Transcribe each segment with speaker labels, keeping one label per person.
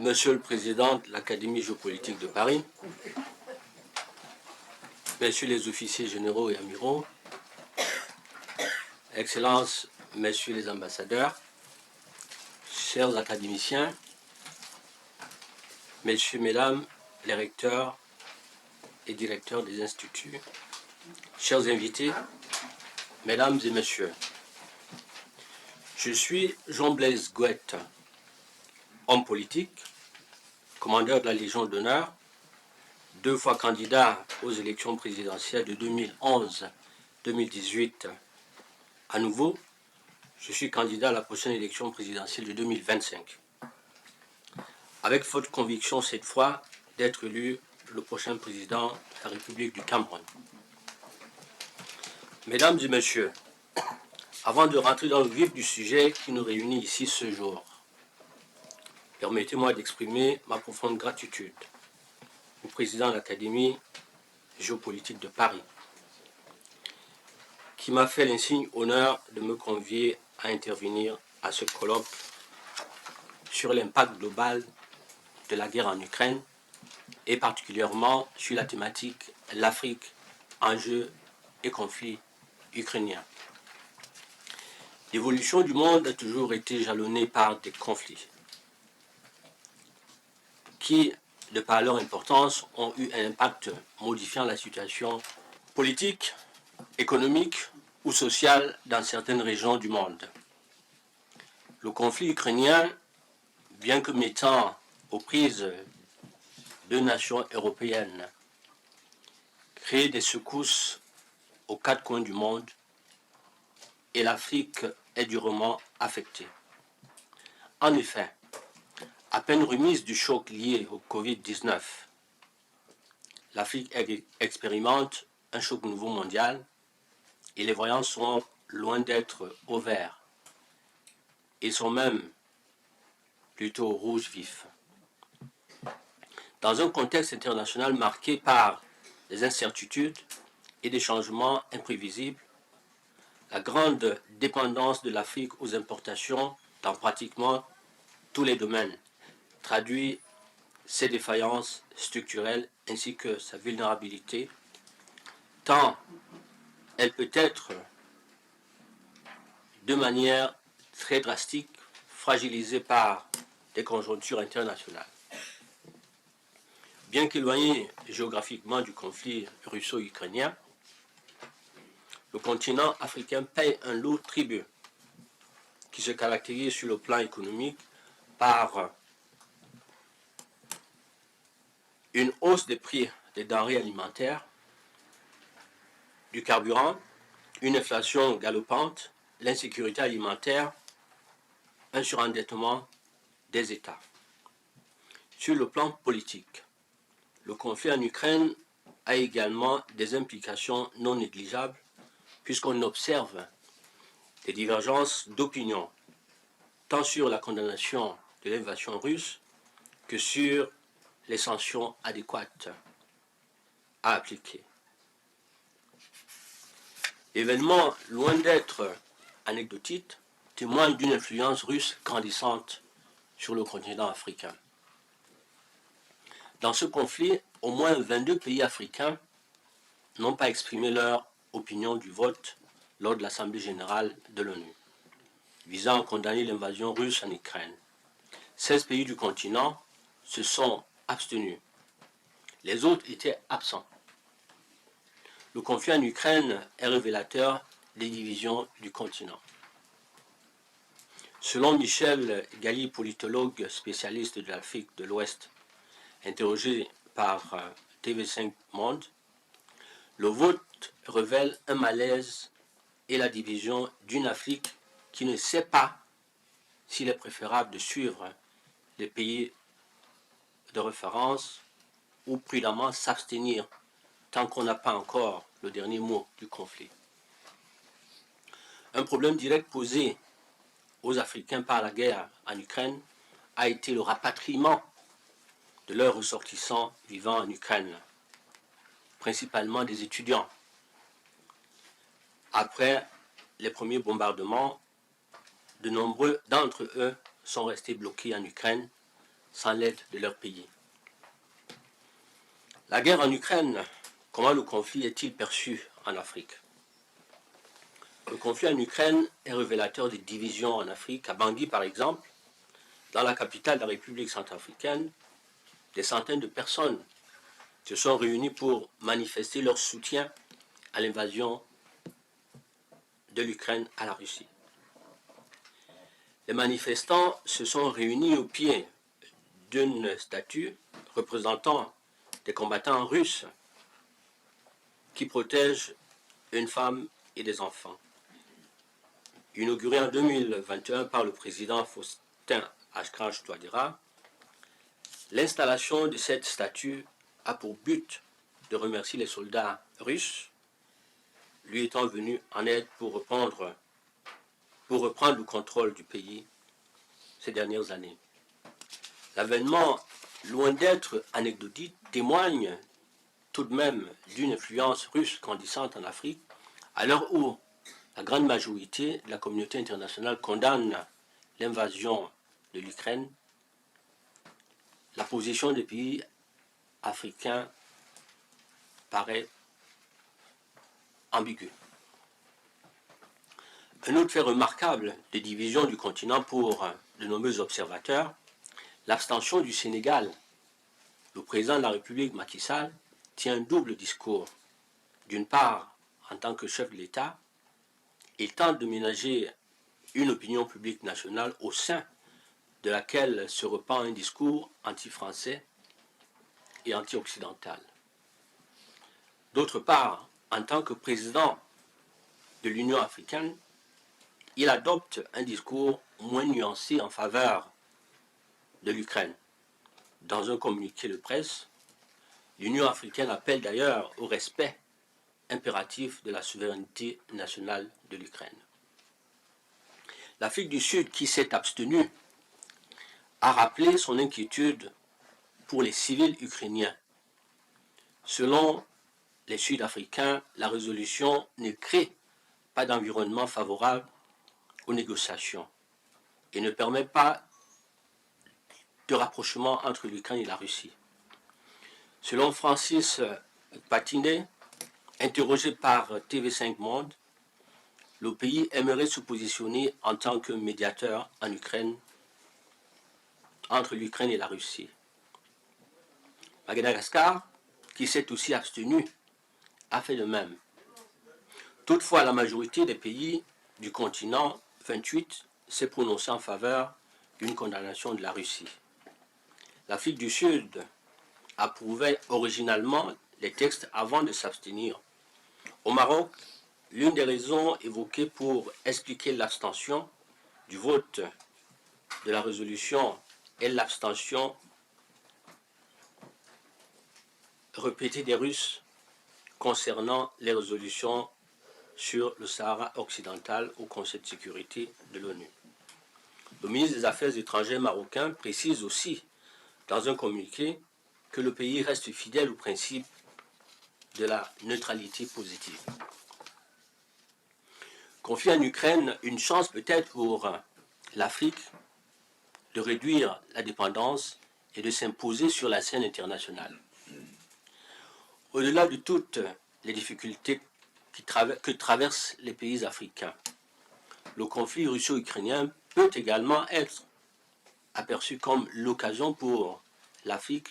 Speaker 1: Monsieur le Président de l'Académie géopolitique de Paris, Messieurs les officiers généraux et amiraux, Excellences, Messieurs les ambassadeurs, chers académiciens, Messieurs, Mesdames, les recteurs et directeurs des instituts, chers invités, Mesdames et Messieurs, je suis Jean-Blaise Gouette, homme politique, commandeur de la Légion d'honneur, 2 fois candidat aux élections présidentielles de 2011-2018. À nouveau, je suis candidat à la prochaine élection présidentielle de 2025. Avec forte conviction cette fois d'être élu le prochain président de la République du Cameroun. Mesdames et messieurs, avant de rentrer dans le vif du sujet qui nous réunit ici ce jour, permettez-moi d'exprimer ma profonde gratitude au président de l'Académie géopolitique de Paris, qui m'a fait l'insigne honneur de me convier à intervenir à ce colloque sur l'impact global de la guerre en Ukraine et particulièrement sur la thématique l'Afrique, enjeux et conflits ukrainiens. L'évolution du monde a toujours été jalonnée par des conflits qui, de par leur importance, ont eu un impact modifiant la situation politique, économique ou sociale dans certaines régions du monde. Le conflit ukrainien, bien que mettant aux prises 2 nations européennes, crée des secousses aux 4 coins du monde et l'Afrique est durement affectée. En effet, à peine remise du choc lié au Covid-19, l'Afrique expérimente un choc nouveau mondial et les voyants sont loin d'être au vert et sont même plutôt rouge vif. Dans un contexte international marqué par des incertitudes et des changements imprévisibles, la grande dépendance de l'Afrique aux importations dans pratiquement tous les domaines traduit ses défaillances structurelles ainsi que sa vulnérabilité, tant elle peut être de manière très drastique fragilisée par des conjonctures internationales. Bien qu'éloigné géographiquement du conflit russo-ukrainien, le continent africain paye un lourd tribut qui se caractérise sur le plan économique par une hausse des prix des denrées alimentaires, du carburant, une inflation galopante, l'insécurité alimentaire, un surendettement des États. Sur le plan politique, le conflit en Ukraine a également des implications non négligeables puisqu'on observe des divergences d'opinion tant sur la condamnation de l'invasion russe que sur les sanctions adéquates à appliquer. L'événement, loin d'être anecdotique, témoigne d'une influence russe grandissante sur le continent africain. Dans ce conflit, au moins 22 pays africains n'ont pas exprimé leur opinion du vote lors de l'Assemblée générale de l'ONU, visant à condamner l'invasion russe en Ukraine. 16 pays du continent se sont abstenus. Les autres étaient absents. Le conflit en Ukraine est révélateur des divisions du continent. Selon Michel Galli, politologue spécialiste de l'Afrique de l'Ouest, interrogé par TV5 Monde, le vote révèle un malaise et la division d'une Afrique qui ne sait pas s'il est préférable de suivre les pays de référence ou prudemment s'abstenir tant qu'on n'a pas encore le dernier mot du conflit. Un problème direct posé aux Africains par la guerre en Ukraine a été le rapatriement de leurs ressortissants vivant en Ukraine, principalement des étudiants. Après les premiers bombardements, de nombreux d'entre eux sont restés bloqués en Ukraine sans l'aide de leur pays. La guerre en Ukraine, comment le conflit est-il perçu en Afrique? Le conflit en Ukraine est révélateur des divisions en Afrique. À Bangui, par exemple, dans la capitale de la République centrafricaine, des centaines de personnes se sont réunies pour manifester leur soutien à l'invasion de l'Ukraine à la Russie. Les manifestants se sont réunis au pied d'une statue représentant des combattants russes qui protègent une femme et des enfants. Inaugurée en 2021 par le président Faustin Archange Touadéra, l'installation de cette statue a pour but de remercier les soldats russes lui étant venus en aide pour reprendre le contrôle du pays ces dernières années. L'avènement, loin d'être anecdotique, témoigne tout de même d'une influence russe grandissante en Afrique, à l'heure où la grande majorité de la communauté internationale condamne l'invasion de l'Ukraine. La position des pays africains paraît ambiguë. Un autre fait remarquable de division du continent pour de nombreux observateurs, l'abstention du Sénégal. Le président de la République, Macky Sall, tient un double discours. D'une part, en tant que chef de l'État, il tente de ménager une opinion publique nationale au sein de laquelle se repent un discours anti-français et anti-occidental. D'autre part, en tant que président de l'Union africaine, il adopte un discours moins nuancé en faveur de l'Ukraine. Dans un communiqué de presse, l'Union africaine appelle d'ailleurs au respect impératif de la souveraineté nationale de l'Ukraine. L'Afrique du Sud, qui s'est abstenue, a rappelé son inquiétude pour les civils ukrainiens. Selon les Sud-Africains, la résolution ne crée pas d'environnement favorable aux négociations et ne permet pas de rapprochement entre l'Ukraine et la Russie. Selon Francis Patinet, interrogé par TV5 Monde, le pays aimerait se positionner en tant que médiateur en Ukraine, entre l'Ukraine et la Russie. Madagascar, qui s'est aussi abstenu, a fait de même. Toutefois, la majorité des pays du continent, 28, s'est prononcée en faveur d'une condamnation de la Russie. L'Afrique du Sud approuvait originalement les textes avant de s'abstenir. Au Maroc, l'une des raisons évoquées pour expliquer l'abstention du vote de la résolution est l'abstention répétée des Russes concernant les résolutions sur le Sahara occidental au Conseil de sécurité de l'ONU. Le ministre des Affaires étrangères marocain précise aussi dans un communiqué que le pays reste fidèle au principe de la neutralité positive. Conflit en Ukraine, une chance peut-être pour l'Afrique de réduire la dépendance et de s'imposer sur la scène internationale. Au-delà de toutes les difficultés que traversent les pays africains, le conflit russo-ukrainien peut également être aperçu comme l'occasion pour l'Afrique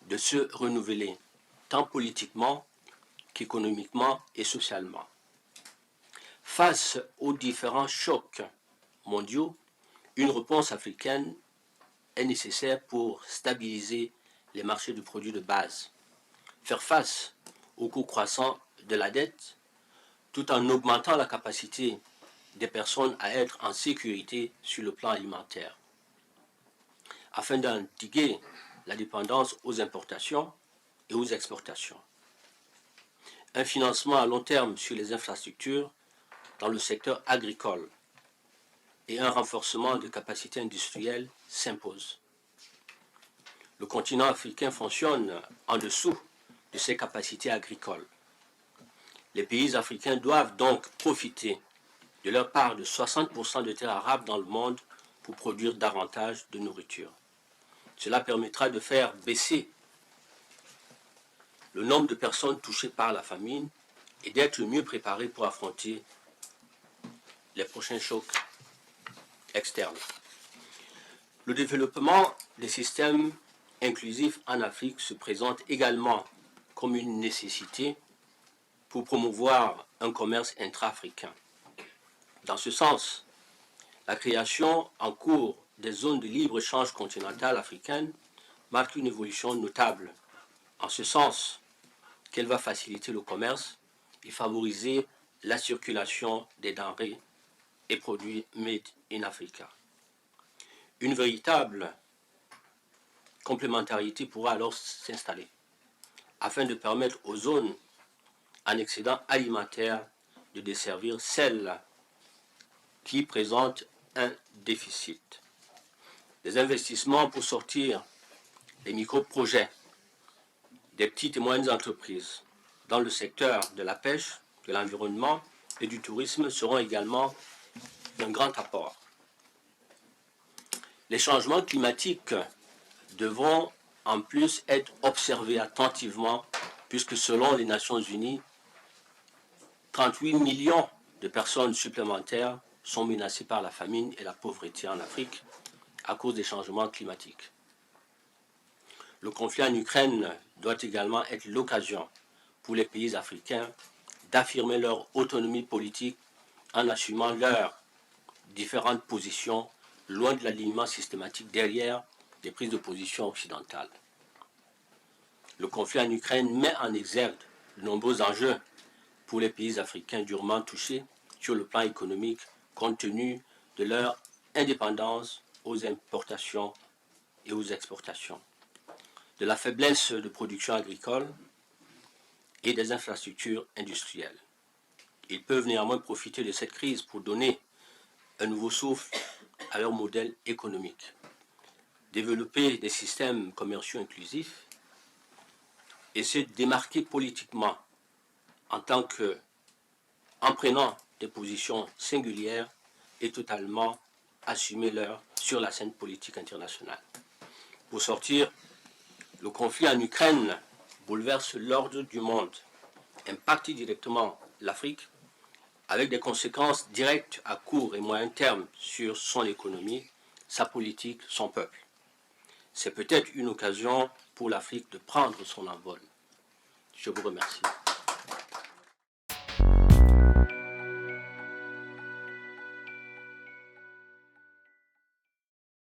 Speaker 1: de se renouveler, tant politiquement qu'économiquement et socialement. Face aux différents chocs mondiaux, une réponse africaine est nécessaire pour stabiliser les marchés de produits de base, faire face au coût croissant de la dette, tout en augmentant la capacité des personnes à être en sécurité sur le plan alimentaire, afin d'endiguer la dépendance aux importations et aux exportations. Un financement à long terme sur les infrastructures dans le secteur agricole et un renforcement de capacités industrielles s'imposent. Le continent africain fonctionne en dessous de ses capacités agricoles. Les pays africains doivent donc profiter de leur part de 60% de terres arables dans le monde pour produire davantage de nourriture. Cela permettra de faire baisser le nombre de personnes touchées par la famine et d'être mieux préparés pour affronter les prochains chocs externes. Le développement des systèmes inclusifs en Afrique se présente également comme une nécessité pour promouvoir un commerce intra-africain. Dans ce sens, la création en cours des zones de libre-échange continentales africaines marque une évolution notable, en ce sens qu'elle va faciliter le commerce et favoriser la circulation des denrées et produits made in Africa. Une véritable complémentarité pourra alors s'installer afin de permettre aux zones en excédent alimentaire de desservir celles qui présentent un déficit. Des investissements pour sortir les micro-projets des petites et moyennes entreprises dans le secteur de la pêche, de l'environnement et du tourisme seront également d'un grand apport. Les changements climatiques devront en plus être observés attentivement puisque selon les Nations Unies, 38 millions de personnes supplémentaires sont menacées par la famine et la pauvreté en Afrique à cause des changements climatiques. Le conflit en Ukraine doit également être l'occasion pour les pays africains d'affirmer leur autonomie politique en assumant leurs différentes positions loin de l'alignement systématique derrière les prises de position occidentales. Le conflit en Ukraine met en exergue de nombreux enjeux pour les pays africains durement touchés sur le plan économique compte tenu de leur indépendance aux importations et aux exportations, de la faiblesse de production agricole et des infrastructures industrielles. Ils peuvent néanmoins profiter de cette crise pour donner un nouveau souffle à leur modèle économique, développer des systèmes commerciaux inclusifs et se démarquer politiquement en prenant des positions singulières et totalement assumer leur sur la scène politique internationale. Pour sortir, le conflit en Ukraine bouleverse l'ordre du monde, impacte directement l'Afrique avec des conséquences directes à court et moyen terme sur son économie, sa politique, son peuple. C'est peut-être une occasion pour l'Afrique de prendre son envol. Je vous remercie.